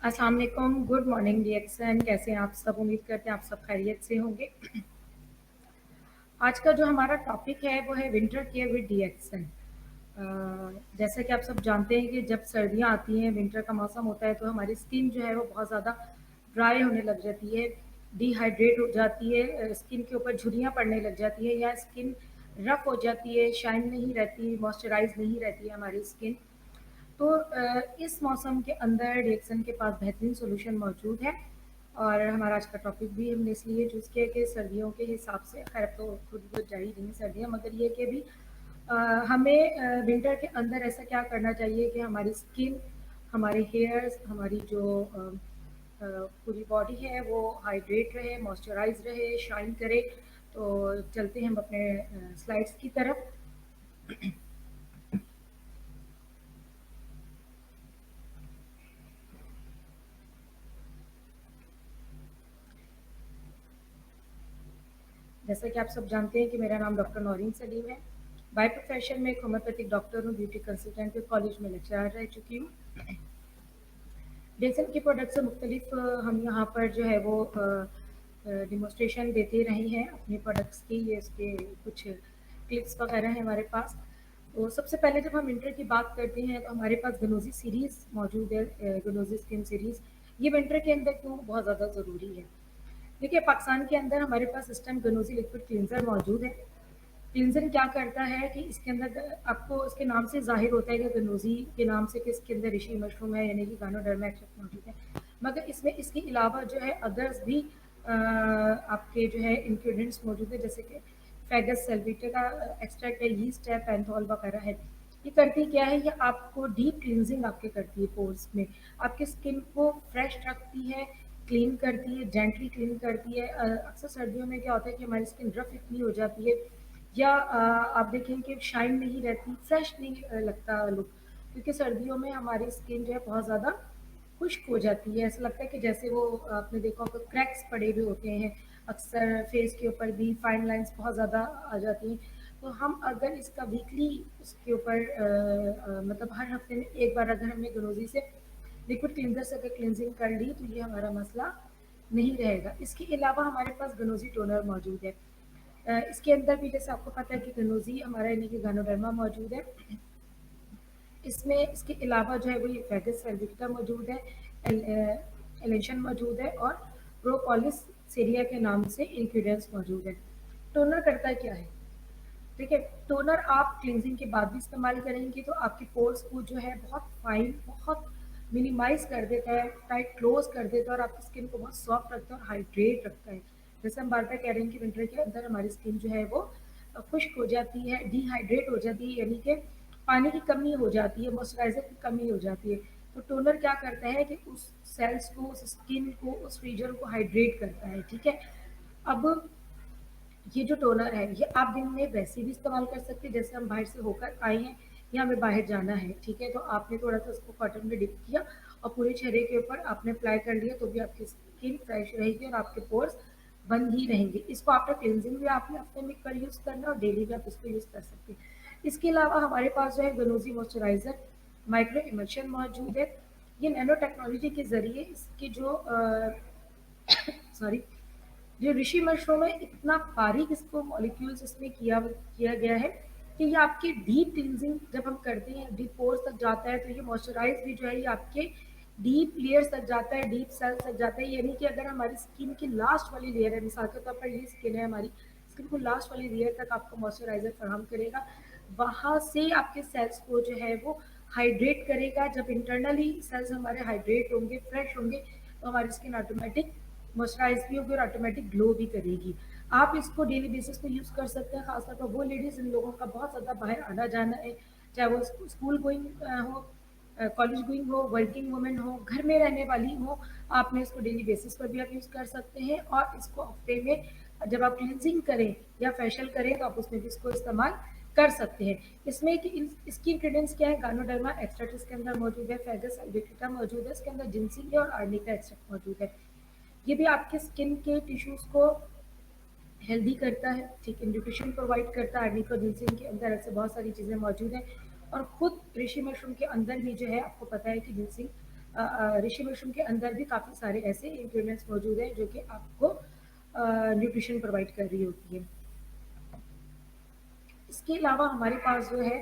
अस्सलाम वालेकुम, good morning reaction. कैसे हैं आप सब? उम्मीद करते हैं आप सब खैरियत से होंगे। आज का जो हमारा टॉपिक है वो है विंटर केयर विद रिएक्शन। जैसा कि आप सब जानते हैं कि जब सर्दियां आती हैं, विंटर का मौसम होता है, तो हमारी स्किन जो है वो बहुत ज़्यादा ड्राई होने लग जाती है, डिहाइड्रेट हो जाती है, स्किन के ऊपर झुर्रियाँ पड़ने लग जाती है या स्किन रफ हो जाती है, शाइन नहीं रहती, मॉइस्चराइज नहीं रहती है हमारी स्किन। तो इस मौसम के अंदर रिएक्शन के पास बेहतरीन सॉल्यूशन मौजूद है। और हमारा आज का टॉपिक भी हमने इसलिए चूज़ किया कि सर्दियों के हिसाब से, खैर अब तो खुद बहुत जा ही रही हैं सर्दियाँ, मगर ये कि भी हमें विंटर के अंदर ऐसा क्या करना चाहिए कि हमारी स्किन, हमारे हेयर्स, हमारी जो पूरी बॉडी है वो हाइड्रेट रहे, मॉइस्चराइज रहे, शाइन करे। तो चलते हैं हम अपने स्लाइड्स की तरफ। जैसा कि आप सब जानते हैं कि मेरा नाम डॉक्टर नौरीन सलीम है। बाय प्रोफेशन में एक होम्योपैथिक डॉक्टर हूँ, ब्यूटी कंसल्टेंट के कॉलेज में लेक्चरर रह चुकी हूँ। डेजन के प्रोडक्ट से मुख्तलिफ हम यहाँ पर जो है वो डिमोस्ट्रेशन देते रहे हैं अपने प्रोडक्ट्स की। ये इसके कुछ क्लिप्स वगैरह हैं हमारे पास। तो सबसे पहले जब हम विंटर की बात करते हैं तो हमारे पास गनोजी सीरीज़ मौजूद है, गनोजी स्किन सीरीज़। ये विंटर के अंदर क्यों बहुत ज़्यादा ज़रूरी है? देखिए, पाकिस्तान के अंदर हमारे पास इस टाइम गनोजी लिक्विड क्लींजर मौजूद है। क्लींजर क्या करता है कि इसके अंदर आपको इसके नाम से ज़ाहिर होता है कि गनोजी के नाम से कि इसके अंदर ऋषि मशरूम है, यानी कि गानोडर्मा एक्सट्रैक्ट मौजूद है। मगर इसमें इसके अलावा जो है अदर्स भी आपके जो है इंग्रेडिएंट्स मौजूद है, जैसे कि फेगस सेल्विटा का एक्सट्रैक्ट है, यीस्ट है, पैंथोल वगैरह है। ये करती क्या है, ये आपको डीप क्लींजिंग आपके करती है पोर्स में, आपकी स्किन को फ्रेश रखती है, क्लीन करती है, जेंटली क्लीन करती है। अक्सर सर्दियों में क्या होता है कि हमारी स्किन रफ इतनी हो जाती है या आप देखें कि शाइन नहीं रहती, फ्रेश नहीं लगता लुक, क्योंकि सर्दियों में हमारी स्किन जो है बहुत ज़्यादा खुश्क हो जाती है। ऐसा लगता है कि जैसे वो आपने देखा होगा क्रैक्स पड़े हुए होते हैं, अक्सर फेस के ऊपर भी फाइन लाइंस बहुत ज़्यादा आ जाती हैं। तो हम अगर इसका वीकली उसके ऊपर मतलब हर हफ्ते में एक बार अगर हमने गनोजी से लिक्विड क्लींजर से अगर क्लिनजिंग कर ली तो ये हमारा मसला नहीं रहेगा। इसके अलावा हमारे पास गनोजी टोनर मौजूद है। इसके अंदर भी जैसे आपको पता है कि गनोजी हमारा यानी कि गानोडर्मा मौजूद है। इसमें इसके अलावा जो है वो ये फेगस सेल्विटा मौजूद है, एलेशन मौजूद है और प्रोपोलिस सीरिया के नाम से इंग्रेडिएंट्स मौजूद है। टोनर करता क्या है? ठीक है, टोनर आप क्लींजिंग के बाद भी इस्तेमाल करेंगे तो आपके पोर्स को जो है बहुत फाइन, बहुत मिनिमाइज कर देता है, टाइट क्लोज कर देता है और आपकी स्किन को बहुत सॉफ्ट रखता है और हाइड्रेट रखता है। जैसे हम बार बार कह रहे हैं कि विंटर के अंदर हमारी स्किन जो है वो खुश्क हो जाती है, डिहाइड्रेट हो जाती है, यानी कि पानी की कमी हो जाती है, मॉइस्चराइजर की कमी हो जाती है। तो टोनर क्या करता है कि उस सेल्स को, उस स्किन को, उस रीजन को हाइड्रेट करता है। ठीक है, अब ये जो टोनर है ये आप दिन में वैसे भी इस्तेमाल कर सकते हैं, जैसे हम बाहर से होकर आए हैं या हमें बाहर जाना है, ठीक है, तो आपने थोड़ा सा उसको कॉटन में डिप किया और पूरे चेहरे के ऊपर आपने अप्लाई कर लिया तो भी आपकी स्किन फ्रेश रहेगी और आपके पोर्स बंद ही रहेंगे। इसको आफ्टर क्लिनजिंग भी आपने हफ्ते में कर यूज़ करना और डेली भी आप इसको यूज़ कर सकते हैं। इसके अलावा हमारे पास जो है गनोजी मॉइस्चराइजर माइक्रो इमल्शन मौजूद है। ये नैनो टेक्नोलॉजी के ज़रिए इसकी जो सॉरी जो ऋषि मशरूम है, इतना बारीक इसको मॉलिक्यूल्स इसमें किया गया है कि ये आपकी डीप क्लींजिंग जब हम करते हैं, डीप पोर्स तक जाता है, तो ये मॉइस्चराइज भी जो है ये आपके डीप लेयर्स तक जाता है, डीप सेल्स तक जाता है। यानी कि अगर हमारी स्किन की लास्ट वाली लेयर है, मिसाल के तौर पर ये स्किन है हमारी, स्किन को लास्ट वाली लेयर तक आपको मॉइस्चराइजर फराहम करेगा, वहाँ से आपके सेल्स को जो है वो हाइड्रेट करेगा। जब इंटरनली सेल्स हमारे हाइड्रेट होंगे, फ्रेश होंगे, तो हमारी स्किन ऑटोमेटिक मॉइस्चराइज भी होगी और ऑटोमेटिक ग्लो भी करेगी। आप इसको डेली बेसिस पे यूज़ कर सकते हैं, खासतौर पर वो लेडीज़ जिन लोगों का बहुत ज़्यादा बाहर आना जाना है, चाहे वो स्कूल गोइंग हो, कॉलेज गोइंग हो, वर्किंग वुमेन हो, घर में रहने वाली हो। आपने इसको डेली बेसिस पर भी आप यूज़ कर सकते हैं और इसको हफ्ते में जब आप क्लिनजिंग करें या फेशियल करें तो आप उसमें भी इसको इस्तेमाल कर सकते हैं। इसमें कि इसकी इंग्रेडिएंट्स क्या है? गानोडर्मा एक्सट्रैक्ट इसके अंदर मौजूद है, फेगस एल्विटिका मौजूद है, इसके अंदर जिंसिया और आर्निका एक्सट्रैक्ट मौजूद है। ये भी आपके स्किन के टिश्यूज़ को हेल्दी करता है, ठीक है, न्यूट्रिशन प्रोवाइड करता है। आर्निका जिनसिन के अंदर ऐसे बहुत सारी चीज़ें मौजूद हैं और ख़ुद ऋषि मशरूम के अंदर भी जो है आपको पता है कि जिनसिन ऋषि मशरूम के अंदर भी काफ़ी सारे ऐसे इंग्रेडिएंट्स मौजूद हैं जो कि आपको न्यूट्रिशन प्रोवाइड कर रही होती है। इसके अलावा हमारे पास जो है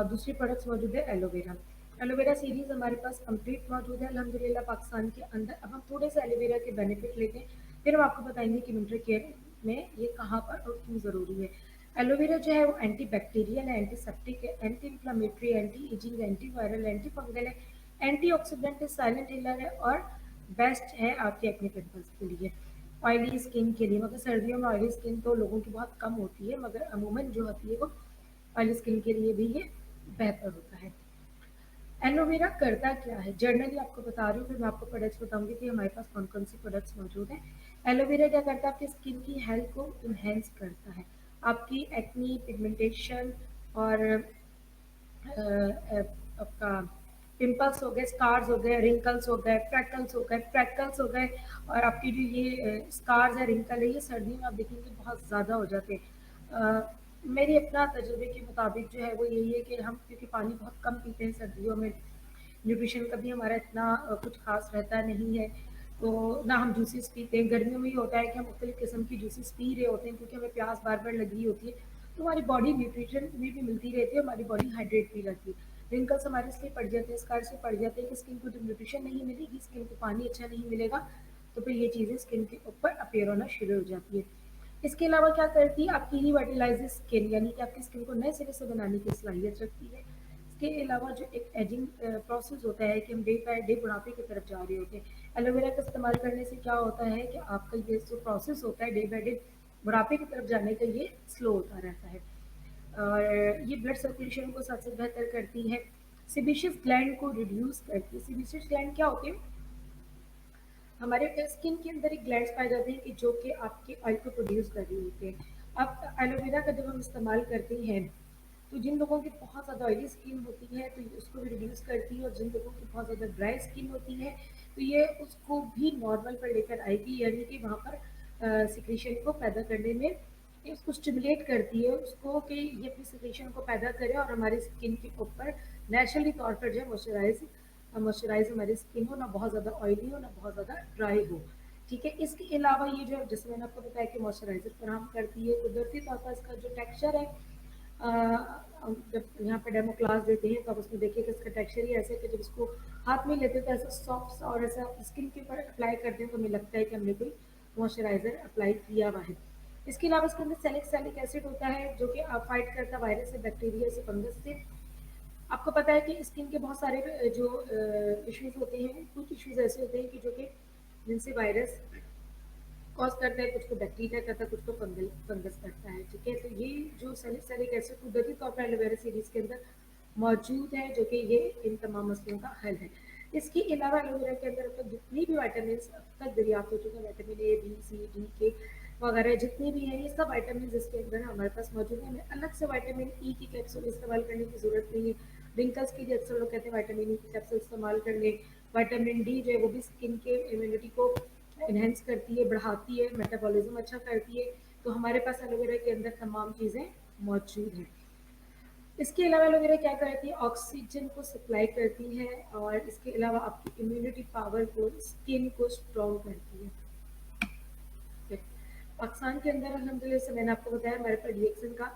दूसरी प्रोडक्ट्स मौजूद है एलोवेरा। एलोवेरा सीरीज़ हमारे पास कंप्लीट मौजूद है अल्हम्दुलिल्लाह पाकिस्तान के अंदर। अब हम थोड़े से एलोवेरा के बेनिफिट लेते हैं, फिर हम आपको बताएंगे कि विंटर केयर में ये कहाँ पर और क्यों ज़रूरी है। एलोवेरा जो है वो एंटी बैक्टीरियल है, एंटीसेप्टिक है, anti inflammatory, anti ageing, anti viral, anti fungal है, एंटी ऑक्सीडेंट है, साइलेंट हीलर है और बेस्ट है आपके एक्ने पिंपल्स के लिए, ऑयली स्किन के लिए। मगर सर्दियों में ऑयली स्किन तो लोगों की बहुत कम होती है, मगर अमूमन जो होती है वो ऑयली स्किन के लिए भी ये बेहतर होता है। एलोवेरा करता क्या है, जर्नली आपको बता रही हूँ, फिर मैं आपको प्रोडक्ट्स बताऊंगी कि हमारे पास कौन कौन सी प्रोडक्ट्स मौजूद हैं। एलोवेरा क्या करता है, आपकी स्किन की हेल्थ को इन्हेंस करता है, आपकी एक्नी, पिगमेंटेशन और आपका पिंपल्स हो गए, स्कार्स हो गए, रिंकल्स हो गए, फ्रैकल्स हो गए, और आपकी जो ये स्कार्स है, रिंकल है, ये सर्दियों में आप देखेंगे बहुत ज़्यादा हो जाते हैं। मेरी अपना तजुर्बे के मुताबिक जो है वो यही है कि हम क्योंकि पानी बहुत कम पीते हैं सर्दियों में, न्यूट्रिशन का भी हमारा इतना कुछ खास रहता नहीं है, तो ना हम जूसेस पीते हैं। गर्मियों में ये होता है कि हम मुख्तलिफ किस्म की जूसेस पी रहे होते हैं क्योंकि हमें प्यास बार बार लगी होती है, तो हमारी बॉडी न्यूट्रिशन में भी मिलती रहती है, हमारी बॉडी हाइड्रेट भी रहती है। रिंकल्स हमारे इसलिए पड़ जाते हैं, स्कार से पड़ जाते हैं कि स्किन को जब न्यूट्रिशन नहीं मिलेगी, स्किन को पानी अच्छा नहीं मिलेगा, तो फिर ये चीज़ें स्किन के ऊपर अपीयर होना शुरू हो जाती है। इसके अलावा क्या करती है, आपकी रिवाइटलाइज स्किन, यानी कि आपकी स्किन को नए सिरे से बनाने की सलाहियत रखती है। इसके अलावा जो एक एजिंग प्रोसेस होता है कि हम डे बाय डे बुढ़ापे की तरफ जा रहे होते हैं, एलोवेरा का इस्तेमाल करने से क्या होता है कि आपका ये जो प्रोसेस होता है डे बाय डे बुढ़ापे की तरफ जाने का, ये स्लो होता रहता है और ये ब्लड सर्कुलेशन को सबसे बेहतर करती है, सिबिशियस ग्लैंड को रिड्यूस करती है। सिबिशियस ग्लैंड क्या होते हैं, हमारे स्किन के अंदर एक ग्लैंड्स पाए जाते हैं कि जो कि आपके ऑयल को प्रोड्यूस कर रही होती है। अब एलोवेरा का जब हम इस्तेमाल करते हैं, तो जिन लोगों की बहुत ज़्यादा ऑयली स्किन होती है तो ये उसको भी रिड्यूस करती है, और जिन लोगों की बहुत ज़्यादा ड्राई स्किन होती है तो ये उसको भी नॉर्मल पर लेकर आएगी, यानी कि वहाँ पर सिक्रीशन को पैदा करने में ये उसको स्टिमुलेट करती है उसको कि ये अपनी सिक्रीशन को पैदा करे और हमारी स्किन के ऊपर नेचुरली तौर पर जो है मॉइस्चराइज हमारी स्किन हो, ना बहुत ज़्यादा ऑयली हो ना बहुत ज़्यादा ड्राई हो। ठीक है, इसके अलावा ये जो जैसे मैंने आपको बताया कि मॉइस्चराइजर फराहम करती है, कुदरती तौर पर इसका जो टेक्सचर है, जब यहाँ पे डेमो क्लास देते हैं तो आप उसमें देखिए कि इसका टेक्सचर ही ऐसा है कि जब इसको हाथ में लेते हैं तो ऐसा सॉफ्ट और ऐसा स्किन के ऊपर अप्लाई करते हैं तो हमें लगता है कि हमने कोई मॉइस्चराइजर अप्लाई किया हुआ है। इसके अलावा इसके अंदर सैलिक एसिड होता है जो कि फाइट करता है वायरस से, बैक्टीरिया से, फंगस से। आपको पता है कि स्किन के बहुत सारे जो इश्यूज होते हैं, कुछ इश्यूज ऐसे होते हैं कि जो कि जिनसे वायरस कॉज करता है, कुछ को बैक्टीरिया करता है, कुछ को फंगस करता है। ठीक है, तो ये जो सैलिसिलिक एसिड कुदरती तौर पर एलोवेरा सीरीज के अंदर मौजूद है जो कि ये इन तमाम मसलों का हल है। इसके अलावा एलोवेरा के अंदर अब तक जितनी भी वाइटामिन अब तक दरियाफ्त हो चुके हैं, vitamin A, B, C, D, K वगैरह जितने भी हैं, ये सब वाइटामिन इसके अंदर हमारे पास मौजूद है। हमें अलग से वाइटामिन ई की कैप्सूल इस्तेमाल करने की ज़रूरत नहीं है। रिंकल्स के लिए अक्सर लोग कहते हैं वाइटामिन ई की कैप्सूल इस्तेमाल कर लें। वाइटामिन डी जो है वो भी स्किन के इम्यूनिटी को इन्हेंस करती है, बढ़ाती है, मेटाबॉलिज्म अच्छा करती है, तो हमारे पास एलोवेरा के अंदर तमाम चीज़ें मौजूद हैं। इसके अलावा एलोवेरा क्या करती है, ऑक्सीजन को सप्लाई करती है, और इसके अलावा आपकी इम्यूनिटी पावर को, स्किन को स्ट्रॉन्ग करती है। पाकिस्तान के अंदर अल्हम्दुलिल्लाह से मैंने आपको बताया हमारे पास रिएक्शन का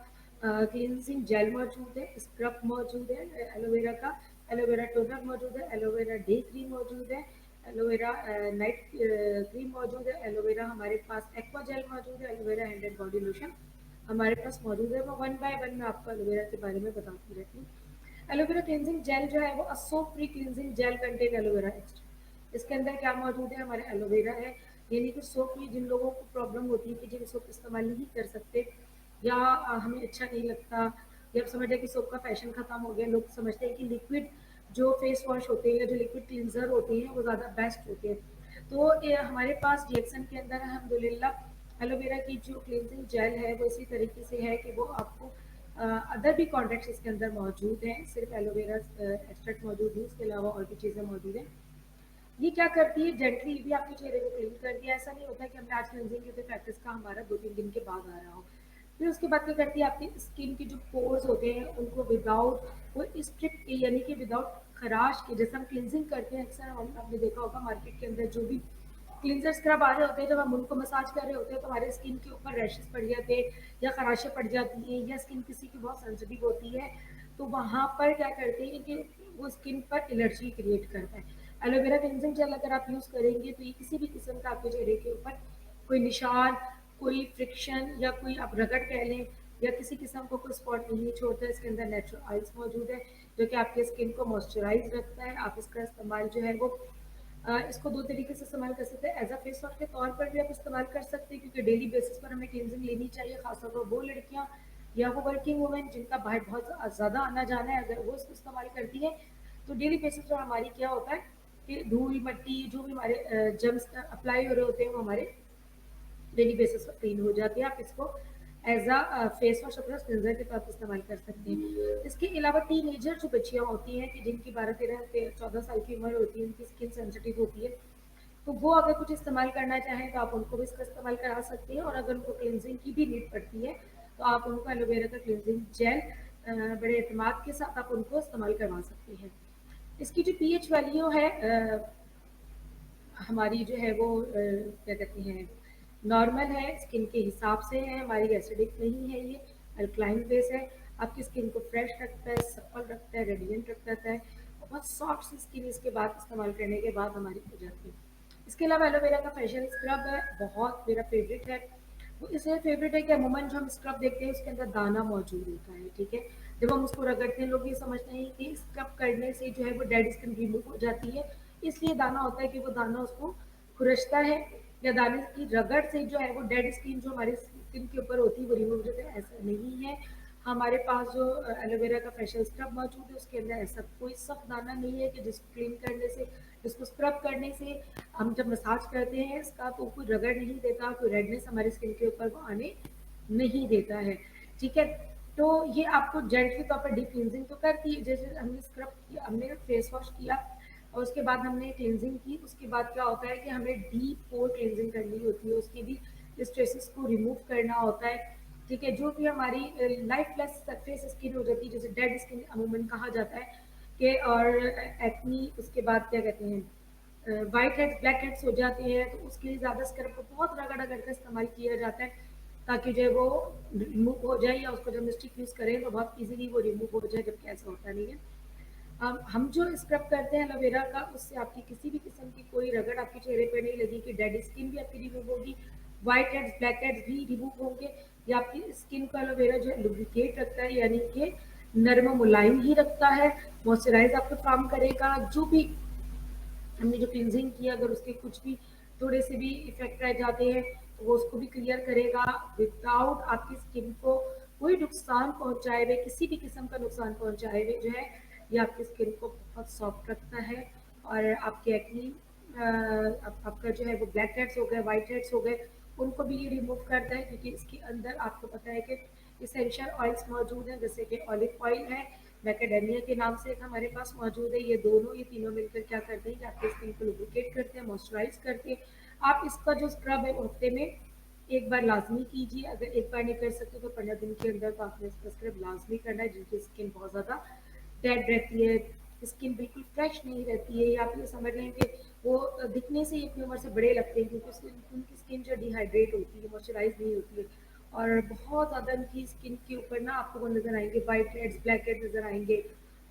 क्लींजिंग जेल मौजूद है, स्क्रब मौजूद है एलोवेरा का, एलोवेरा टोनर मौजूद है, एलोवेरा डे क्रीम मौजूद है, एलोवेरा नाइट क्रीम मौजूद है, एलोवेरा हमारे पास एक्वा जेल मौजूद है, aloe vera hand and body lotion हमारे पास मौजूद है। मैं वन बाय वन मैं आपको एलोवेरा के बारे में बताती रहती हूँ। एलोवेरा क्लींजिंग जेल जो है वो soap free cleansing gel contain aloe vera extra. इसके अंदर क्या मौजूद है, हमारे एलोवेरा है, यानी कि सोप में जिन लोगों को प्रॉब्लम होती है कि जिन सोप इस्तेमाल नहीं कर सकते, या हमें अच्छा नहीं लगता, या आप समझते हैं कि सोप का फैशन ख़त्म हो गया, लोग समझते हैं कि लिक्विड जो फेस वॉश होते हैं या जो लिक्विड क्लींजर होते हैं वो ज़्यादा बेस्ट होते हैं, तो ये हमारे पास रिएक्शन के अंदर अल्हम्दुलिल्लाह एलोवेरा की जो क्लींजिंग जेल है वो इसी तरीके से है कि वो आपको अदर भी कॉन्ट्रैक्ट्स इसके अंदर मौजूद हैं, सिर्फ एलोवेरा एक्सट्रैक्ट मौजूद नहीं, इसके अलावा और भी चीज़ें मौजूद हैं। ये क्या करती है, जेंटली भी आपके चेहरे को क्लीन कर दिया, ऐसा नहीं होता कि हमने आज क्लींजिंग की तो प्रैक्टिस का हमारा 2-3 दिन के बाद आ रहा हो। फिर उसके बाद क्या करती है, आपकी स्किन के जो पोर्स होते हैं उनको विदाउट वो स्ट्रिप यानी कि विदाउट खराश के, जैसे हम क्लिनजिंग करते हैं अक्सर, हम आपने देखा होगा मार्केट के अंदर जो भी क्लिनजर स्क्रब आ रहे होते हैं, जब हम उनको मसाज कर रहे होते हैं तो हमारे स्किन के ऊपर रैशेस पड़ जाते हैं या खराशें पड़ जाती हैं, या स्किन किसी की बहुत सेंसिटिव होती है, तो वहाँ पर क्या करते हैं कि वो स्किन पर एलर्जी क्रिएट करता है। एलोवेरा क्लिनजिंग जेल अगर आप यूज़ करेंगे तो ये किसी भी किस्म का आपके चेहरे के ऊपर कोई निशान, कोई फ्रिक्शन या कोई आप रगड़ कह लें या किसी किस्म को कोई स्पॉट नहीं छोड़ता है। इसके अंदर नेचुरल ऑयल्स मौजूद है जो कि आपके स्किन को मॉइस्चराइज रखता है। आप इसका इस्तेमाल जो है वो इसको दो तरीके से इस्तेमाल कर सकते हैं। एज अ फेस वॉश के तौर पर भी आप इस्तेमाल कर सकते हैं, क्योंकि डेली बेसिस पर हमें क्लींजिंग लेनी चाहिए, खासतौर पर वो लड़कियां या वो वर्किंग वुमेन जिनका बाहर बहुत ज़्यादा आना जाना है, अगर वो इसको इस्तेमाल करती है तो डेली बेसिस पर हमारी क्या होता है कि धूल मट्टी जो भी हमारे जर्म्स अप्लाई हो रहे होते हैं वो हमारे डेली बेसिस पर क्लीन हो जाती है। आप इसको एज अ फेस वॉश अपना क्लिनजर के तौर पर इस्तेमाल कर सकते हैं। इसके अलावा टीनेजर जो बच्चियाँ होती हैं कि जिनकी 12-13-14 साल की उम्र होती है, उनकी स्किन सेंसिटिव होती है, तो वो अगर कुछ इस्तेमाल करना चाहें तो आप उनको भी इसका इस्तेमाल करा सकती हैं। और अगर उनको क्लिनजिंग की भी नीड पड़ती है तो आप उनको एलोवेरा का क्लिनजिंग जेल बड़े एतमाद के साथ आप उनको इस्तेमाल करवा सकते हैं। इसकी जो पीएच वैल्यू है हमारी जो है वो क्या कहते हैं नॉर्मल है, स्किन के हिसाब से है, हमारी एसिडिक नहीं है, ये अल्कलाइन बेस है। आपकी स्किन को फ्रेश रखता है, सप्पल रखता है, रेडिएंट रखता है, और बहुत सॉफ्ट सी स्किन इसके बाद इस्तेमाल करने के बाद हमारी हो जाती है। इसके अलावा एलोवेरा का फेशियल स्क्रब है, बहुत मेरा फेवरेट है। वो इसलिए फेवरेट है कि अमूमन जो हम स्क्रब देखते हैं उसके अंदर दाना मौजूद होता है, ठीक है। जब हम उसको रगड़ते हैं लोग ये समझते हैं कि स्क्रब करने से जो है वो डेड स्किन रिमूव हो जाती है, इसलिए दाना होता है कि वो दाना उसको खुरचता है, या दाने की रगड़ से जो है वो डेड स्किन जो हमारी स्किन के ऊपर होती है वो रिमूव हो जाती है। ऐसा नहीं है। हमारे पास जो एलोवेरा का फेशियल स्क्रब मौजूद है उसके अंदर ऐसा कोई सख्त दाना नहीं है कि जिसको क्लीन करने से, जिसको स्क्रब करने से हम जब मसाज करते हैं इसका तो कोई रगड़ नहीं देता, कोई रेडनेस हमारी स्किन के ऊपर वो आने नहीं देता है, ठीक है। तो ये आपको जेल के तौर पर डीप क्लींजिंग तो करती है, जैसे हमने स्क्रब किया, हमने फेस वॉश किया और उसके बाद हमने क्लींजिंग की, उसके बाद क्या होता है कि हमें डीप पोर क्लींजिंग करनी होती है, उसकी भी स्ट्रेसेस को रिमूव करना होता है, ठीक है। जो भी हमारी लाइफलेस सरफेस स्किन हो जाती है, जैसे डेड स्किन अमूमन कहा जाता है कि, और एक्नी, उसके बाद क्या कहते हैं वाइट हेड्स ब्लैक हेड्स हो जाते हैं, तो उसके लिए ज़्यादा स्क्रब को बहुत रगड़ रगड़ कर इस्तेमाल किया जाता है ताकि जो है वो रिमूव हो जाए, या उसको जब स्टिक यूज़ करें तो बहुत इजीली वो रिमूव हो जाए, जबकि ऐसा होता नहीं है। हम जो स्क्रब करते हैं एलोवेरा का, उससे आपकी किसी भी किस्म की कोई रगड़ आपके चेहरे पे नहीं लगी, कि डेड स्किन भी आपकी रिमूव होगी, व्हाइट हेड्स ब्लैक हेड्स भी रिमूव होंगे, या आपकी स्किन को एलोवेरा जो है लुब्रिकेट रखता है, यानी कि नर्म मुलायम ही रखता है, मॉइस्चराइज आपको काम करेगा। जो भी हमने जो क्लिनजिंग की, अगर उसके कुछ भी थोड़े से भी इफेक्ट रह जाते हैं तो वो उसको भी क्लियर करेगा, विदाउट आपकी स्किन को कोई नुकसान पहुंचाए हुए, किसी भी किस्म का नुकसान पहुंचाए हुए जो है ये आपकी स्किन को बहुत सॉफ्ट रखता है। और आपके एक्नी आपका जो है वो ब्लैक हेड्स हो गए, वाइट हेड्स हो गए, उनको भी ये रिमूव करता है, क्योंकि इसके अंदर आपको पता है कि इसेंशियल ऑयल्स मौजूद हैं, जैसे कि ऑलिव ऑयल है, मैकेडेमिया के नाम से एक हमारे पास मौजूद है। ये दोनों, ये तीनों मिलकर क्या करते हैं कि आपके स्किन को लुब्रिकेट करते हैं, मॉइस्चराइज करते हैं। आप इसका जो स्क्रब है वो हफ्ते में एक बार लाजमी कीजिए, अगर एक बार नहीं कर सकते तो 15 दिन के अंदर तो आपने इसका स्क्रब लाजमी करना है। जिनकी स्किन बहुत ज़्यादा डेड रहती है, स्किन बिल्कुल फ्रेश नहीं रहती है, या आप ये समझ लें कि वो दिखने से ही अपनी उम्र से बड़े लगते हैं, क्योंकि उनकी स्किन जो डिहाइड्रेट होती है, मॉइस्चराइज नहीं होती है, और बहुत ज़्यादा उनकी स्किन के ऊपर ना आपको वो नज़र आएंगे वाइट हेड्स ब्लैक हेड्स नज़र आएंगे।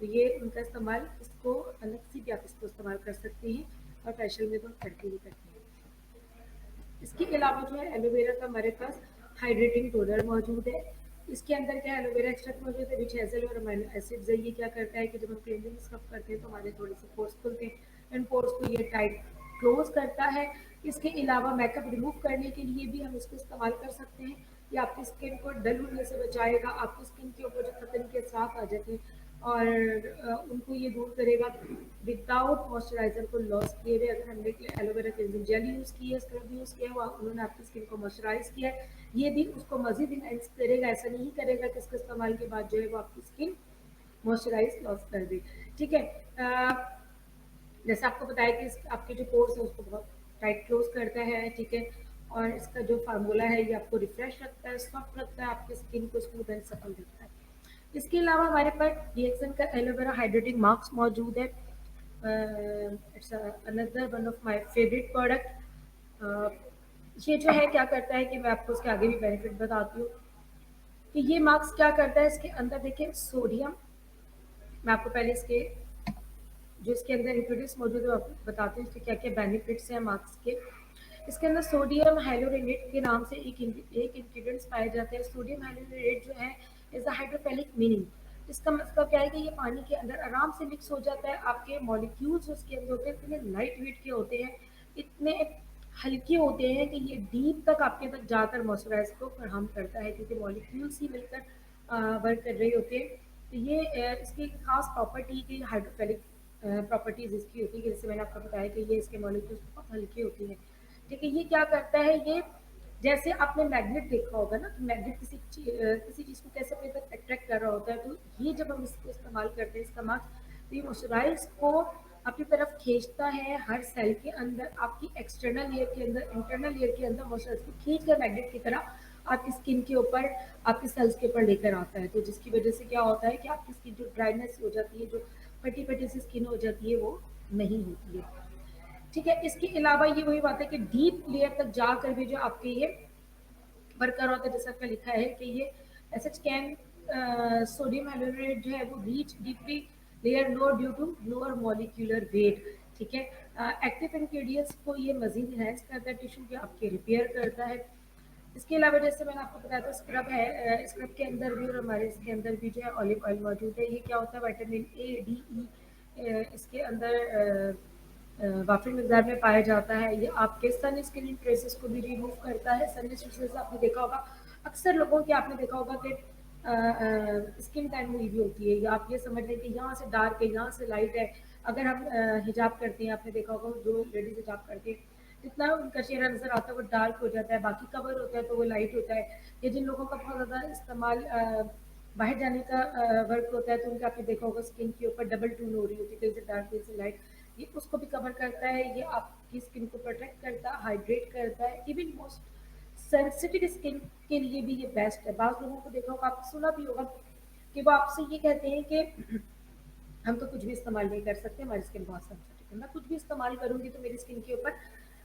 तो ये उनका इस्तेमाल, इसको अलग से भी आप इसको इस्तेमाल कर सकते हैं, और फेशियल में तो करके ही करते हैं। इसके अलावा जो है एलोवेरा का हमारे पास हाइड्रेटिंग टोनर मौजूद है। इसके अंदर क्या एलोवेरा एक्सट्रैक्ट मौजूद है, विच हेज़ल और अमीनो एसिड्स है। ये क्या करता है कि जब हम क्लींजिंग स्क्रब करते हैं तो हमारे थोड़े से पोर्स खुलते हैं, इन पोर्स को ये टाइट क्लोज करता है। इसके अलावा मेकअप रिमूव करने के लिए भी हम इसको इस्तेमाल कर सकते हैं। ये आपकी स्किन को डल होने से बचाएगा, आपकी स्किन के ऊपर जो खतन के साथ आ जाते हैं और उनको ये दूर करेगा विदाउट मॉइस्चराइजर को लॉस किए हुए। अगर हमने एलोवेरा क्लिनजिंग जेल यूज़ की है, स्क्रब यूज़ किया है, उन्होंने आपकी स्किन को मॉइस्चराइज किया है, ये भी उसको मजीद इनहेंस करेगा। ऐसा नहीं करेगा कि इसके इस्तेमाल के बाद जो है वो आपकी स्किन मॉइस्चराइज लॉस कर दे, ठीक है। जैसे आपको बताया कि आपके जो पोर्स है उसको बहुत टाइट क्लोज करता है, ठीक है। और इसका जो फार्मूला है ये आपको रिफ्रेश रखता है, सॉफ्ट रखता है, आपकी स्किन को स्मूथ एंड सफल रखता है। इसके अलावा हमारे पास रिएक्शन का एलोवेरा हाइड्रेटिंग मास्क मौजूद है। It's another one of my favourite product. ये जो है क्या करता है कि मैं आपको उसके आगे भी बेनिफिट बताती हूँ कि ये मास्क क्या करता है। इसके अंदर देखिए सोडियम, मैं आपको पहले इसके जो इसके अंदर इंग्रेडिएंट्स मौजूद है वो आपको बताते हैं इसके क्या क्या बेनिफिट्स हैं मास्क के। इसके अंदर सोडियम हाइलोरेनेट के नाम से एक इंग्रेडिएंट्स पाए जाते हैं। सोडियम हाइलोरेनेट जो है इज अ हाइड्रोफिलिक मीनिंग। इसका मतलब क्या है कि ये पानी के अंदर आराम से मिक्स हो जाता है। आपके मॉलिक्यूल्स उसके अंदर होते हैं इतने लाइट वेट के होते हैं, इतने हल्के होते हैं कि ये डीप तक आपके तक जाकर मॉइस्चराइज को फराहम करता है, क्योंकि मॉलिक्यूल्स ही मिलकर वर्क कर रहे होते हैं। तो ये इसकी एक खास प्रॉपर्टी की हाइड्रोफिलिक प्रॉपर्टीज इसकी होती है कि जैसे मैंने आपको बताया कि ये इसके मॉलिक्यूल्स बहुत हल्के होती हैं। ठीक है, ये क्या करता है, ये जैसे आपने मैग्नेट देखा होगा ना कि मैग्नेट किसी चीज़ को कैसे अपने तक अट्रैक्ट कर रहा होता है, तो ये जब हम इसको इस्तेमाल करते हैं इसका मास्क, तो ये मॉइस्चराइज को अपनी तरफ खींचता है। हर सेल के अंदर आपकी एक्सटर्नल लेयर के अंदर इंटरनल लेयर के अंदर मॉइस्चराइज को खींच कर मैग्नेट की तरह आपकी स्किन के ऊपर, आपके सेल्स के ऊपर लेकर आता है। तो जिसकी वजह से क्या होता है कि आपकी स्किन जो ड्राइनेस हो जाती है, जो फटी फटी सी स्किन हो जाती है, वो नहीं होती है। ठीक है, इसके अलावा ये वही बात है कि डीप लेयर तक जाकर भी जो आपके ये वर्क कर रहा होता है, जैसा आपका लिखा है कि ये एसएच कैन सोडियम हाइड्रोक्साइड जो है वो reach deeply layer lower due to lower molecular weight. ठीक है, एक्टिव इंग्रेडिएंट्स को ये मजीद इनहेंस करता है, टिश्यू के आपके रिपेयर करता है। इसके अलावा जैसे मैंने आपको बताया था स्क्रब है, स्क्रब के अंदर भी और हमारे इसके अंदर भी जो है ऑलिव ऑयल मौजूद है। ये क्या होता है, विटामिन ए डी ई इसके अंदर वाफिर मकदार में पाया जाता है। ये आपके सन स्क्रीन ट्रेसेस को भी रिमूव करता है। सन ट्रेसेस आपने देखा होगा, अक्सर लोगों की आपने देखा होगा कि स्किन टैन हुई भी होती है, या आप ये समझ लें कि यहाँ से डार्क है यहाँ से लाइट है। अगर हम हिजाब करते हैं, आपने देखा होगा जो लेडीज हिजाब करती है, जितना उनका चेहरा नजर आता है वो डार्क हो जाता है, बाकी कवर होता है तो वो लाइट होता है। या जिन लोगों का बहुत ज़्यादा इस्तेमाल बाहर जाने का वर्क होता है, तो उनका आपने देखा होगा स्किन के ऊपर डबल टून हो रही होती है, कहीं से डार्क कहीं से लाइट। ये उसको भी कवर करता है, ये आपकी स्किन को प्रोटेक्ट करता है, हाइड्रेट करता है। इवन मोस्ट सेंसिटिव स्किन के लिए भी ये बेस्ट है। बाज़ लोगों को देखा होगा, आपने सुना भी होगा कि वो आपसे ये कहते हैं कि हम तो कुछ भी इस्तेमाल नहीं कर सकते, हमारी स्किन बहुत सेंसिटिव है। मैं कुछ भी इस्तेमाल करूँगी तो मेरी स्किन के ऊपर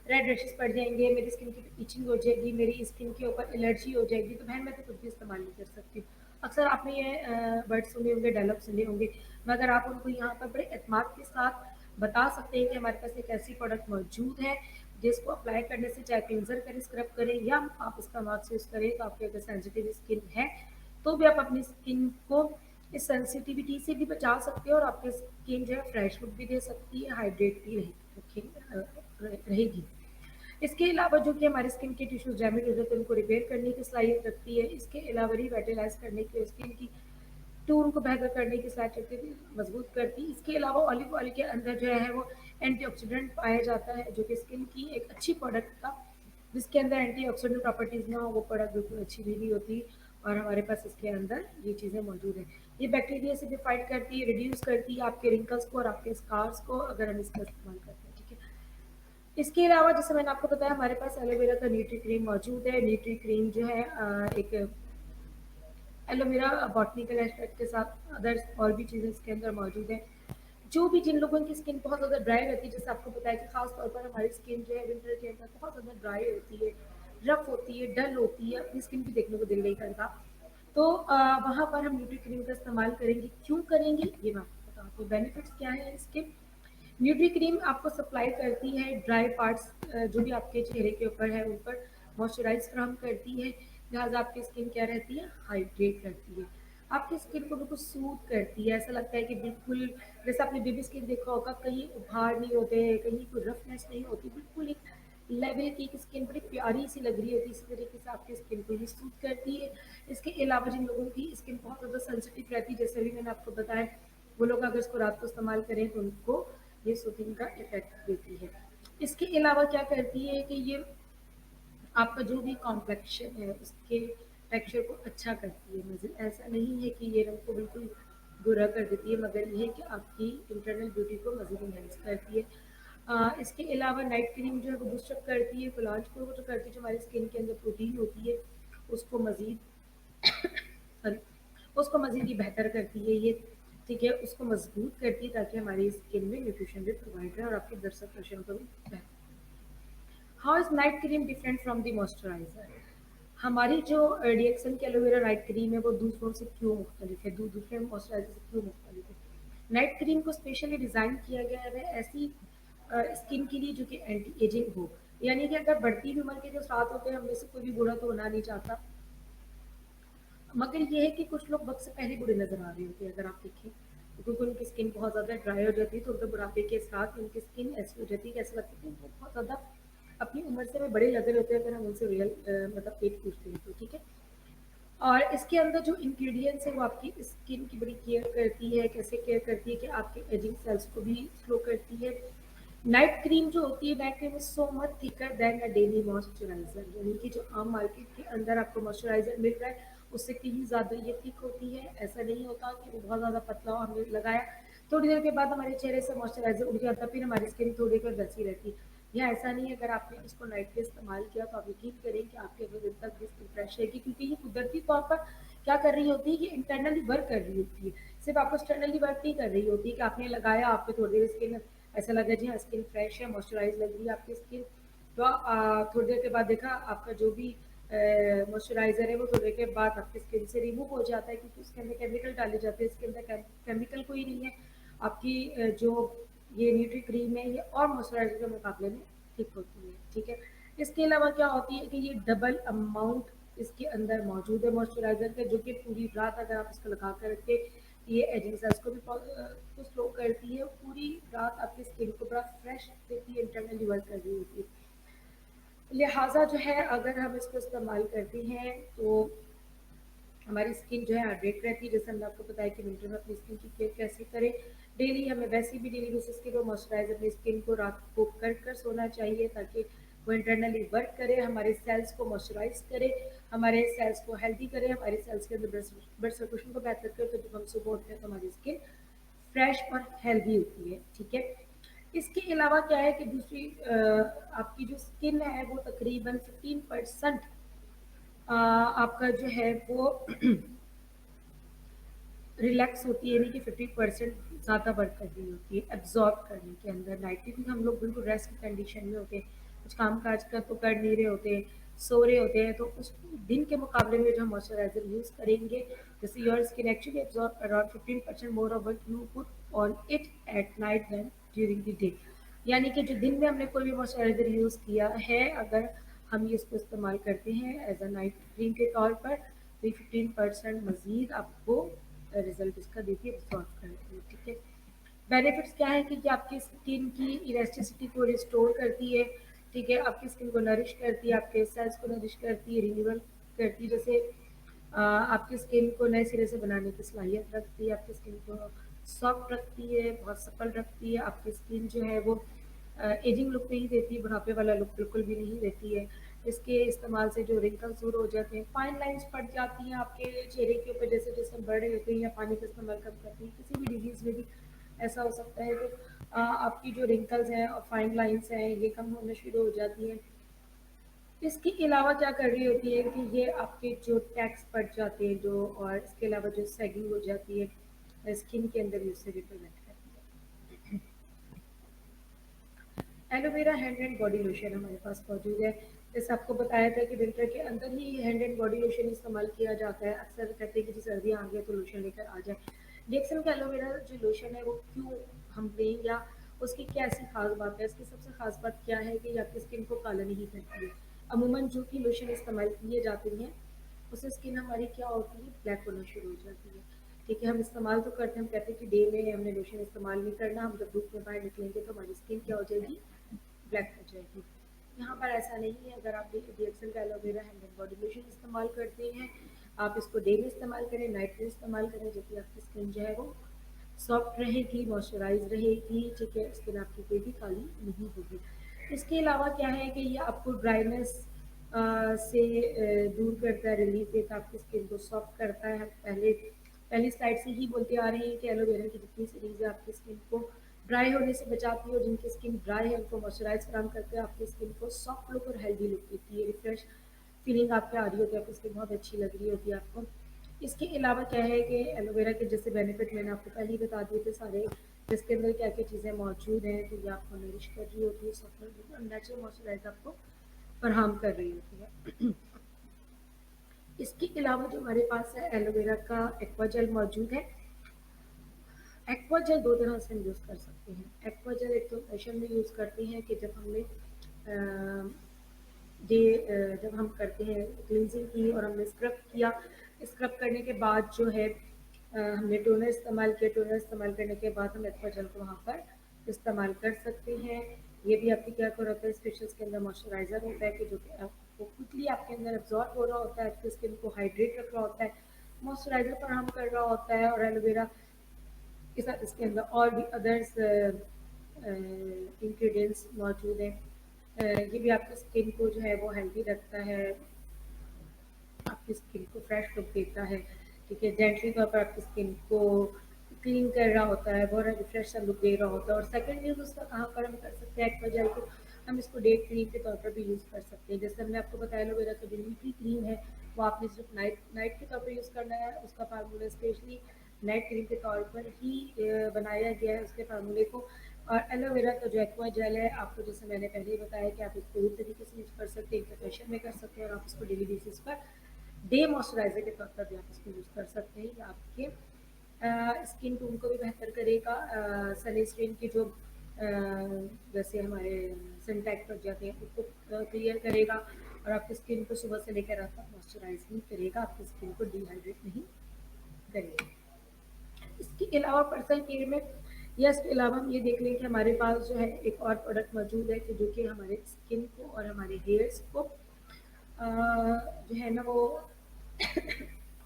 रेड रैशेस पड़ जाएंगे, मेरी स्किन की इचिंग हो जाएगी, मेरी स्किन के ऊपर एलर्जी हो जाएगी, तो बहन मैं तो कुछ भी इस्तेमाल नहीं कर सकती। अक्सर आपने ये वर्ड सुने होंगे, डायलॉग सुने होंगे, मगर आप उनको यहाँ पर बड़े एतमाद के साथ बता सकते हैं कि हमारे पास एक ऐसी प्रोडक्ट मौजूद है जिसको अप्लाई करने से, चाहे क्लिनजर करें, स्क्रब करें, या आप इसका मास्क यूज़ करें, तो आपके अगर सेंसिटिव स्किन है तो भी आप अपनी स्किन को इस सेंसिटिविटी से भी बचा सकते हैं, और आपकी स्किन जो है फ्रेश लुक भी दे सकती है, हाइड्रेट भी रहेगी। इसके अलावा जो कि हमारे स्किन के टिश्यूज डैमेज हो जाते हैं उनको रिपेयर करने की सलाहियत रखती है। इसके अलावा रिवाइटलाइज करने की, स्किन की टून को बेहतर करने की सलाहियत रखती है, मजबूत करती है। इसके अलावा ऑलिव ऑयल के अंदर जो है वो एंटीऑक्सीडेंट पाया जाता है, जो कि स्किन की एक अच्छी प्रोडक्ट का, जिसके अंदर एंटीऑक्सीडेंट प्रॉपर्टीज ना हो, वो प्रोडक्ट बिल्कुल अच्छी भी नहीं होती। और हमारे पास इसके अंदर ये चीज़ें मौजूद हैं। ये बैक्टीरिया से भी फाइट करती है, रिड्यूस करती है आपके रिंकल्स को और आपके स्कार्स को, अगर हम इसका इस्तेमाल करते हैं। ठीक है, इसके अलावा जैसे मैंने आपको बताया हमारे पास एलोवेरा का न्यूट्री क्रीम मौजूद है। न्यूट्री क्रीम जो है एक एलोवेरा बॉटनिकल एक्सट्रैक्ट के साथ अदर्स और भी चीज़ें इसके अंदर मौजूद हैं। जो भी जिन लोगों की स्किन बहुत ज़्यादा ड्राई रहती है, जैसे आपको पता है कि खास तौर पर हमारी स्किन जो है विंटर के अंदर बहुत ज़्यादा ड्राई होती है, रफ होती है, डल होती है, अपनी स्किन भी देखने को दिल नहीं करता। तो वहाँ पर हम ब्यूटी क्रीम का इस्तेमाल करेंगे। क्यों करेंगे ये मैं आपको बताती हूँ। बेनिफिट्स क्या है इसके। न्यूट्री क्रीम आपको सप्लाई करती है ड्राई पार्ट्स जो भी आपके चेहरे के ऊपर है उन पर मॉइस्चराइज फ्राहम करती है, लिहाजा आपकी स्किन क्या रहती है, हाइड्रेट रहती है। आपकी स्किन को बिल्कुल सूट करती है, ऐसा लगता है कि बिल्कुल जैसे आपने बेबी स्किन देखा होगा, कहीं उभार नहीं होते, कहीं कोई रफनेस नहीं होती, बिल्कुल एक लेवल की स्किन बड़ी प्यारी सी लग रही होती है। इसी तरीके से आपकी स्किन को ये सूट करती है। इसके अलावा जिन लोगों की स्किन बहुत ज़्यादा सेंसिटिव रहती है, जैसे भी मैंने आपको बताया, वो लोग अगर इसको रात को इस्तेमाल करें तो उनको ये सूथिंग का इफेक्ट देती है। इसके अलावा क्या करती है कि ये आपका जो भी कॉम्प्लेक्शन है उसके टेक्सचर को अच्छा करती है। मतलब ऐसा नहीं है कि ये रंग को बिल्कुल बुरा कर देती है, मगर ये है कि आपकी इंटरनल ब्यूटी को मजीद इनहेंस करती है। इसके अलावा नाइट क्रीम जो है वो बूस्टअप करती है, कोलाज को जो करती है, जो हमारी स्किन के अंदर प्रोटीन होती है उसको मजीद सॉरी उसको मज़ीद ही बेहतर करती है ये, ठीक है, उसको मजबूत करती है ताकि हमारी स्किन में न्यूट्रिशन भी प्रोवाइड रहे और आपके ब्लड सर्कुलेशन को भी बेहतर। How is night cream different from the moisturiser? हमारी जो डीएक्सएल की एलोवेरा नाइट क्रीम है वो दूसरों से क्यों मुख्तलिफ है, दूसरे मॉइस्चराइज़र से क्यों मुख्तलिफ है? नाइट क्रीम को स्पेशली डिज़ाइन किया गया है ऐसी स्किन के लिए जो कि एंटी एजिंग हो, यानी कि अगर बढ़ती हुई उम्र के जो साथ होते हैं, हम में से कोई भी बूढ़ा तो होना नहीं चाहता, मगर ये है कि कुछ लोग वक्त से पहले बूढ़े नजर आ रहे होते हैं अगर आप देखें, क्योंकि उनकी स्किन बहुत ज़्यादा ड्राई हो जाती है, तो उनके बुढ़ापे के साथ उनकी स्किन ऐसी हो जाती है कि ऐसा लगता है कि वो बहुत ज़्यादा अपनी उम्र से में बड़े लग रहे होते हैं अगर हम उनसे रियल मतलब पेट पूछते हैं तो, ठीक है। और इसके अंदर जो इंग्रेडिएंट्स है वो आपकी स्किन की बड़ी केयर करती है, कैसे केयर करती है कि आपके एजिंग सेल्स को भी स्लो करती है। नाइट क्रीम जो होती है, night cream is so much thicker than a daily moisturiser, यानी कि जो आम मार्केट के अंदर आपको मॉइस्चराइजर मिल रहा है उससे कहीं ज़्यादा ये थिक होती है। ऐसा नहीं होता कि वो बहुत ज़्यादा पतला हो, हमने लगाया थोड़ी देर के बाद हमारे चेहरे से मॉइस्चराइजर उड़ जाता, फिर हमारी स्किन थोड़ी देर वैसी रहती है। या ऐसा नहीं है, अगर आपने इसको नाइट पे इस्तेमाल किया तो आप यकीन करें कि आपके अगले दिन तक भी स्किन फ्रेश रहेगी, क्योंकि ये कुदरती तौर पर क्या कर रही होती है कि इंटरनली वर्क कर रही होती है, सिर्फ आपको एक्सटर्नली वर्क नहीं कर रही होती कि आपने लगाया, आपको थोड़ी देर स्किन ऐसा लगा जी हाँ स्किन फ्रेश है, मॉइस्चराइज लग रही है आपकी स्किन, तो थोड़ी देर के बाद देखा आपका जो भी मॉइस्चराइजर है वो थोड़ी देर के बाद आपकी स्किन से रिमूव हो जाता है, क्योंकि उसके अंदर केमिकल डाले जाते हैं, इसके अंदर केमिकल कोई नहीं है। आपकी जो ये न्यूट्री क्रीम है ये और मॉइस्चराइजर के मुकाबले में थिक होती है, ठीक है। इसके अलावा क्या होती है कि ये डबल अमाउंट इसके अंदर मौजूद है मॉइस्चराइजर का, जो कि पूरी रात अगर आप इसको लगा कर रखे, ये एजिंग सेल्स को भी को स्लो करती है, पूरी रात आपकी स्किन को बड़ा फ्रेश देती है, इंटरनली वर्क कर रही होती है। लिहाजा जो है अगर हम इसको इस्तेमाल करते हैं तो हमारी स्किन जो है हाइड्रेट रहती है, जैसे हमने आपको बताया कि विंटर में अपनी स्किन की केयर कैसे करें। डेली हमें वैसे भी डेली बेसिस के मॉइस्चराइज अपनी स्किन को रात को कर सोना चाहिए, ताकि वो इंटरनली वर्क करे, हमारे सेल्स को मॉइस्चराइज करे, हमारे सेल्स को हेल्दी करे, हमारे सेल्स के अंदर ब्लड सर्कुलेशन को बेहतर करे, तो जब हम सुबह उठते हैं तो हमारी स्किन फ्रेश और हेल्दी होती है, ठीक है। इसके अलावा क्या है कि दूसरी आपकी जो स्किन है वो तकरीबन 15% आपका जो है वो रिलैक्स होती है, यानी कि 50% ज़्यादा वर्क कर रही होती है एब्जॉर्ब करने के अंदर। नाइट में भी हम लोग बिल्कुल रेस्ट की कंडीशन में होते हैं, कुछ काम काज का तो कर नहीं रहे होते, सो रहे होते हैं, तो उस दिन के मुकाबले में जो हम मॉइस्चराइजर यूज़ करेंगे, जैसे your skin actually absorb around 15% more of work you put on it at night then during the day, यानी कि जो दिन में हमने कोई भी मॉइस्चराइजर यूज़ किया है, अगर हम ये इसको इस्तेमाल करते हैं एज अ नाइट क्रीम के तौर पर, तो 15% मज़ीद आपको रिजल्ट इसका देखिए एब्जॉर्ब करती है, ठीक है। बेनिफिट्स क्या है कि आपकी स्किन की इलास्टिसिटी को रिस्टोर करती है, ठीक है, आपकी स्किन को नरिश करती है, आपके सेल्स को नरिश करती है, रिन्यूअल करती है, जैसे आपकी स्किन को नए सिरे से बनाने की सलाहियत रखती है, आपकी स्किन को सॉफ्ट रखती है, बहुत सपल रखती है, आपकी स्किन जो है वो एजिंग लुक नहीं देती, बुढ़ापे वाला लुक बिल्कुल भी नहीं देती है। इसके इस्तेमाल से जो रिंकल्स दूर हो जाते हैं, फाइन लाइंस पड़ जाती हैं आपके चेहरे के ऊपर जैसे जैसे हम बड़े होते हैं या पानी का इस्तेमाल कम करते हैं, किसी भी डिजीज़ में भी ऐसा हो सकता है कि आपकी जो रिंकल्स हैं और फाइन लाइंस हैं ये कम होना शुरू हो जाती हैं। इसके अलावा क्या कर रही होती है कि ये आपके जो टैक्स पड़ जाते हैं जो, और इसके अलावा जो सैगिंग हो जाती है स्किन के अंदर, उससे भी प्रिवेंट करती है। Aloe vera hand and body lotion हमारे पास मौजूद है। जैसे आपको बताया था कि विंटर के अंदर ही हैंड एंड बॉडी लोशन इस्तेमाल किया जाता है, अक्सर कहते हैं कि जी सर्दियाँ आ गई तो लोशन लेकर आ जाए। डेक्सन का एलोवेरा जो लोशन है वो क्यों हम लें, या उसकी क्या ऐसी खास बात है, इसकी सबसे खास बात क्या है कि ये आपकी स्किन को काला नहीं करती है। अमूमन जो कि लोशन इस्तेमाल किए जाते हैं उससे स्किन हमारी क्या होती है, ब्लैक होना शुरू हो जाती है, ठीक है। हम इस्तेमाल तो करते हैं, हम कहते हैं कि डे में हमने लोशन इस्तेमाल नहीं करना, हम जब धूप में बाहर निकलेंगे तो हमारी स्किन क्या हो जाएगी, ब्लैक हो जाएगी। यहाँ पर ऐसा नहीं है, अगर आप डीएक्सएल का aloe vera hand and body lotion इस्तेमाल करते हैं, आप इसको डे में इस्तेमाल करें, नाइट में इस्तेमाल करें, जबकि आपकी स्किन जो है वो सॉफ्ट रहेगी, मॉइस्चराइज रहेगी, ठीक है, स्किन आपकी कोई भी काली नहीं होगी। इसके अलावा क्या है कि ये आपको ड्राइनेस से दूर करता है, रिलीफ देता है, आपकी स्किन को सॉफ्ट करता है। हम पहली स्लाइड से ही बोलते आ रहे हैं कि एलोवेरा की जितनी सीरीज है आपकी स्किन को ड्राई होने से बचाती है, और जिनकी स्किन ड्राई है उनको मॉइस्चराइज फराम करके आपकी स्किन को सॉफ्ट लुक और हेल्दी लुक देती है, रिफ्रेश फीलिंग आपके आ रही होती है, आपकी स्किन बहुत अच्छी लग रही होती है आपको। इसके अलावा क्या है कि एलोवेरा के जैसे बेनिफिट मैंने आपको पहले ही बता दिए थे सारे, जिसके अंदर क्या-क्या चीज़ें मौजूद हैं, तो ये आपको नरिश कर रही होती है, सॉफ्टनर और नेचुरल मॉइस्चराइज़र आपको फराहम कर रही होती है। इसके अलावा जो हमारे पास है एलोवेरा का एक्वा जेल मौजूद है। एक्वा जेल 2 तरह से हम यूज़ कर सकते हैं। एक्वा जेल एक तो फेशियल में यूज़ करते हैं कि जब हमने जब हम करते हैं क्लींजिंग की और हमने स्क्रब किया, स्क्रब करने के बाद जो है हमने टोनर इस्तेमाल किया, टोनर इस्तेमाल करने के बाद हम एक्वा जेल को वहाँ पर इस्तेमाल कर सकते हैं। ये भी आपकी क्या कर होता है, इस फेशियल्स के अंदर मॉइस्चराइज़र होता है कि जो कि आपको क्विकली आपके अंदर एब्जॉर्ब हो रहा होता है, आपकी स्किन को हाइड्रेट रख रहा होता है, मॉइस्चराइज़र फराहम कर रहा होता है और एलोवेरा के साथ इसके अंदर और भी अदर्स इंग्रेडिएंट्स मौजूद हैं। ये भी आपकी स्किन को जो है वो हेल्दी रखता है, आपकी स्किन को फ्रेश लुक देता है, ठीक है। जेंटली तौर पर आपकी स्किन को क्लीन कर रहा होता है, बहुत रिफ्रेश सा लुक दे रहा होता है। और सेकंड यूज़ उसका कहाँ पर हम कर सकते हैं एक्वा जेल को, हम इसको डे क्रीम के तौर पर भी यूज़ कर सकते हैं। जैसे हमने आपको बताया एलोवेरा का जो न्यूट्री क्रीम है, वो आपने सिर्फ नाइट नाइट के तौर पर यूज़ करना है। उसका फार्मूला स्पेशली नाइट क्रीम के तौर पर ही बनाया गया है उसके फार्मूले को। और एलोवेरा का जो एक्वा जेल है, आपको जैसे मैंने पहले ही बताया कि आप इसको 2 तरीके से यूज़ कर सकते हैं, एक तो फेशियल में कर सकते हैं और आप इसको daily basis per day moisturiser के तौर पर भी आप इसको यूज़ कर सकते हैं। ये आपके स्किन टोन को भी बेहतर करेगा, सनस्क्रीन की जो जैसे हमारे सन टैग पड़ जाते हैं उसको क्लियर करेगा और आपकी स्किन को सुबह से लेकर रात तक मॉइस्चराइज ही करेगा, आपकी स्किन को डिहाइड्रेट नहीं करेगा। इसके अलावा पर्सनल केयर में या इसके अलावा हम ये देख लें कि हमारे पास जो है एक और प्रोडक्ट मौजूद है कि जो कि हमारे स्किन को और हमारे हेयर्स को जो है ना वो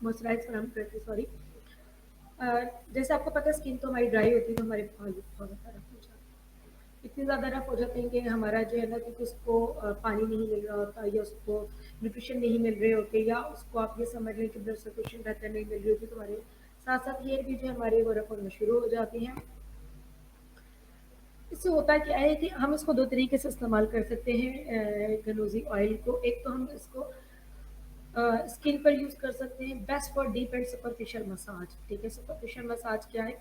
मॉइस्चराइज फराहम करती है, सॉरी। जैसे आपको पता है स्किन तो हमारी ड्राई होती है तो हमारे बाल भी बहुत ज़्यादा रफ हो जाते हैं, इतने ज़्यादा रफ हो जाते हैं कि हमारा जो है ना, क्योंकि उसको पानी नहीं मिल रहा होता या उसको न्यूट्रिशन नहीं मिल रहे होते या उसको आप ये समझ लें कि ब्लड सर्कुलेशन बेहतर नहीं मिल रही होती, तो हमारे साथ साथ हेयर भी जो हमारे वो रफ होना शुरू हो जाते हैं। इससे होता क्या है कि हम इसको 2 तरीके से इस्तेमाल कर सकते हैं गनोज़ी ऑयल को। एक तो हम इसको स्किन पर यूज़ कर सकते हैं, best for deep and superficial massage, ठीक है। सुपरफिशियल मसाज क्या है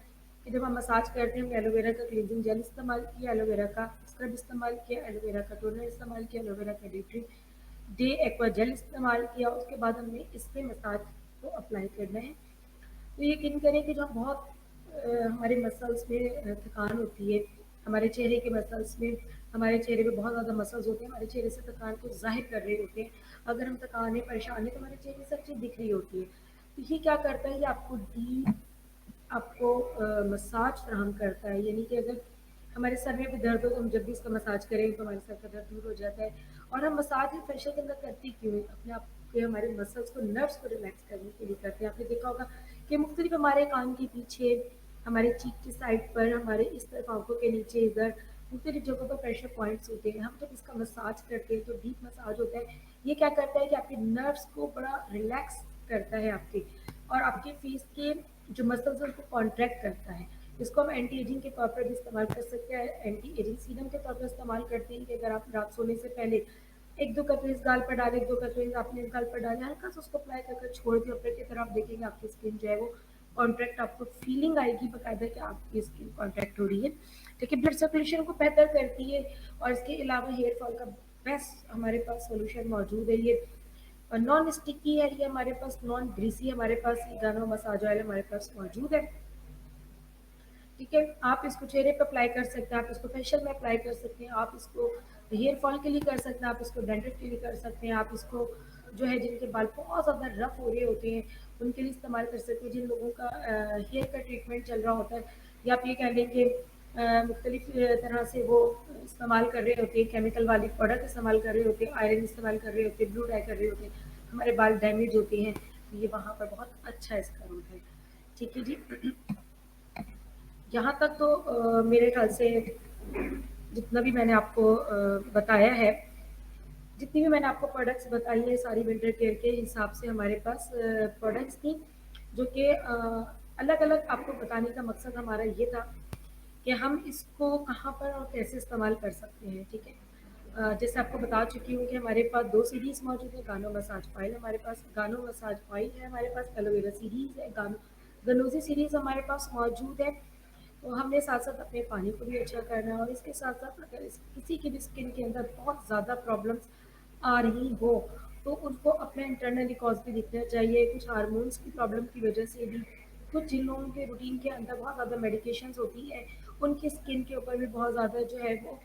कि जब हम मसाज करते हैं, हमने एलोवेरा का क्लींजिंग जेल इस्तेमाल किया, एलोवेरा का स्क्रब इस्तेमाल किया, एलोवेरा का टोनर इस्तेमाल किया, एलोवेरा का डे एक्वा जेल इस्तेमाल किया, उसके बाद हमने इस पे मसाज को अप्लाई करना है। तो यकीन करें कि जो बहुत हमारे मसल्स में थकान होती है, हमारे चेहरे के मसल्स में, हमारे चेहरे पे बहुत ज़्यादा मसल्स होते हैं, हमारे चेहरे से थकान को ज़ाहिर कर रहे होते हैं। अगर हम थकान है, परेशान है, तो हमारे चेहरे से सब चीज़ दिख रही होती है। तो ये क्या करता है, ये आपको मसाज फराहम करता है, यानी कि अगर हमारे सर में भी दर्द हो तो हम जब भी इसका मसाज करें तो हमारे सर का दर्द दूर हो जाता है। और हम मसाज या फेशियल के अंदर करती क्यों है, अपने आप के हमारे मसल्स को, नर्व्स को रिलैक्स करने के लिए करते हैं। आपने देखा होगा कि मुख्तलिफ हमारे कान के पीछे, हमारे चीक की साइड पर, हमारे इस तरफ आंखों के नीचे, इधर मुख्तलिफ जगहों पर प्रेशर पॉइंट्स होते हैं। हम जब इसका मसाज करते हैं तो डीप मसाज होता है, ये क्या करता है कि आपके नर्व्स को बड़ा रिलैक्स करता है आपके, और आपके फेस के जो मसल्स हैं उनको कॉन्ट्रैक्ट करता है। इसको हम एंटी एजिंग के तौर पर भी इस्तेमाल कर सकते हैं, एंटी एजिंग सीरम के तौर पर इस्तेमाल करते हैं कि अगर आप रात सोने से पहले 1-2 कतरे इस गाल पर डालें, 1-2 कतरे आपने इस गाल पर डालें, हल्का सा उसको अप्लाई कर छोड़ दिया, ऊपर की तरफ आप देखेंगे आपकी स्किन जो है वो कॉन्ट्रैक्ट, आपको फीलिंग आएगी बाकायदा कि आपकी स्किन कॉन्ट्रैक्ट हो रही है, ठीक है। ब्लड सर्कुलेशन को बेहतर करती है और इसके अलावा हेयर फॉल का बेस्ट हमारे पास सोल्यूशन मौजूद है। ये नॉन स्टिकी है, ये हमारे पास नॉन ग्रीसी, हमारे पास ये गानो मसाज ऑयल हमारे पास मौजूद है, ठीक है। आप इसको चेहरे पे अप्लाई कर सकते हैं, आप इसको फेशियल में अप्लाई कर सकते हैं, आप इसको हेयर फॉल के लिए कर सकते हैं, आप इसको डैंड्रफ के लिए कर सकते हैं, आप इसको जो है जिनके बाल बहुत ज़्यादा रफ हो रहे होते हैं उनके लिए इस्तेमाल कर सकते हैं, जिन लोगों का हेयर का ट्रीटमेंट चल रहा होता है, या आप ये कह लें कि मुख्तलिफ तरह से वो इस्तेमाल कर रहे होते हैं, केमिकल वाली प्रोडक्ट इस्तेमाल कर रहे होते हैं, आयरन इस्तेमाल कर रहे होते हैं, ब्लू डाई कर रहे होते हैं, हमारे बाल डैमेज होते हैं, तो ये वहाँ पर बहुत अच्छा इसका रोल है, ठीक है जी। यहाँ तक तो मेरे ख्याल से जितना भी मैंने आपको बताया है, जितनी भी मैंने आपको प्रोडक्ट्स बताई है, सारी विंटर केयर के हिसाब से हमारे पास प्रोडक्ट्स थी, जो कि अलग-अलग आपको बताने का मकसद हमारा ये था कि हम इसको कहाँ पर और कैसे इस्तेमाल कर सकते हैं, ठीक है। जैसे आपको बता चुकी हूँ कि हमारे पास 2 सीरीज़ मौजूद है, गानो मसाज ऑयल हमारे पास, गानो मसाज ऑयल है हमारे पास, एलोवेरा सीरीज़ है, गनोज़ी सीरीज़ हमारे पास मौजूद है। तो हमने साथ-साथ अपने पानी को भी अच्छा करना है और इसके साथ-साथ अगर किसी की भी स्किन के अंदर बहुत ज़्यादा प्रॉब्लम्स आ रही हो, तो उनको अपना इंटरनली कॉज़ भी देखना चाहिए। कुछ हार्मोन्स की प्रॉब्लम की वजह से भी, कुछ जिन लोगों के रूटीन के अंदर बहुत ज़्यादा मेडिकेशंस होती है, उनकी स्किन के ऊपर भी बहुत ज़्यादा जो है वो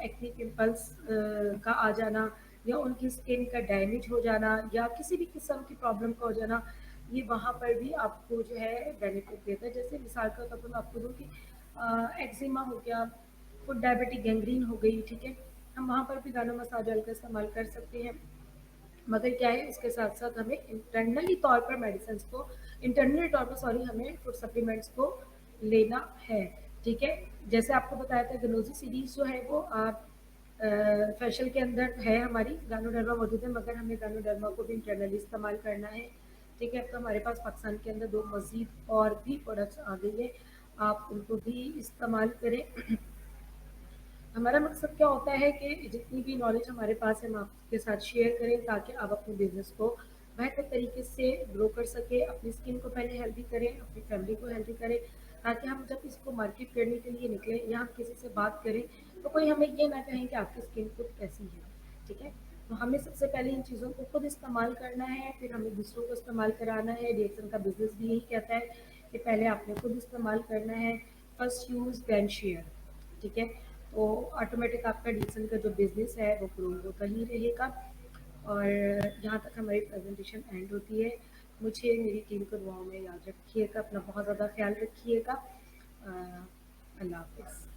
एक्ने पिंपल्स का आ जाना या उनकी स्किन का डैमेज हो जाना या किसी भी किस्म की प्रॉब्लम का हो जाना, ये वहाँ पर भी आपको जो है बेनिफिट देता है। जैसे मिसाल के तौर पर मैं आपको दूँ कि एक्जिमा हो गया, फुट डायबिटिक गैंग्रीन हो गई, ठीक है? हम वहाँ पर भी गानो मसाज ऑयल का इस्तेमाल कर सकते हैं। मगर क्या है, इसके साथ-साथ हमें इंटरनली तौर पर सॉरी हमें फूड सप्लीमेंट्स को लेना है, ठीक है? जैसे आपको बताया था गनोज़ी सीरीज़ जो है वो फेशियल के अंदर है हमारी, गानो-डर्मा मौजूद है मगर हमें गानो-डर्मा को भी इंटरनली इस्तेमाल करना है, ठीक है? तो हमारे पास पाकिस्तान के अंदर 2 मज़ीद और भी प्रोडक्ट्स आ गई है, आप उनको भी इस्तेमाल करें। हमारा मकसद क्या होता है कि जितनी भी नॉलेज हमारे पास है हम आपके साथ शेयर करें ताकि आप अपने बिजनेस को बेहतर तरीके से ग्रो कर सकें, अपनी स्किन को पहले हेल्दी करें, अपनी फैमिली को हेल्दी करें, ताकि हम जब इसको मार्केट करने के लिए निकलें या हम किसी से बात करें तो कोई हमें ये ना कहें कि आपकी स्किन खुद कैसी है, ठीक है? तो हमें सबसे पहले इन चीज़ों को खुद इस्तेमाल करना है, फिर हमें दूसरों को इस्तेमाल कराना है। डीएक्सन का बिजनेस भी यही कहता है कि पहले आपने खुद इस्तेमाल करना है, फर्स्ट यूज़ देन शेयर, ठीक है? तो ऑटोमेटिक आपका डीएक्सन का जो बिज़नेस है वो ग्रो होता ही रहेगा। और यहाँ तक हमारी प्रेजेंटेशन एंड होती है। मुझे मेरी टीम को दुआओं में याद रखिएगा, अपना बहुत ज़्यादा ख्याल रखिएगा। अल्लाह हाफ़िज़।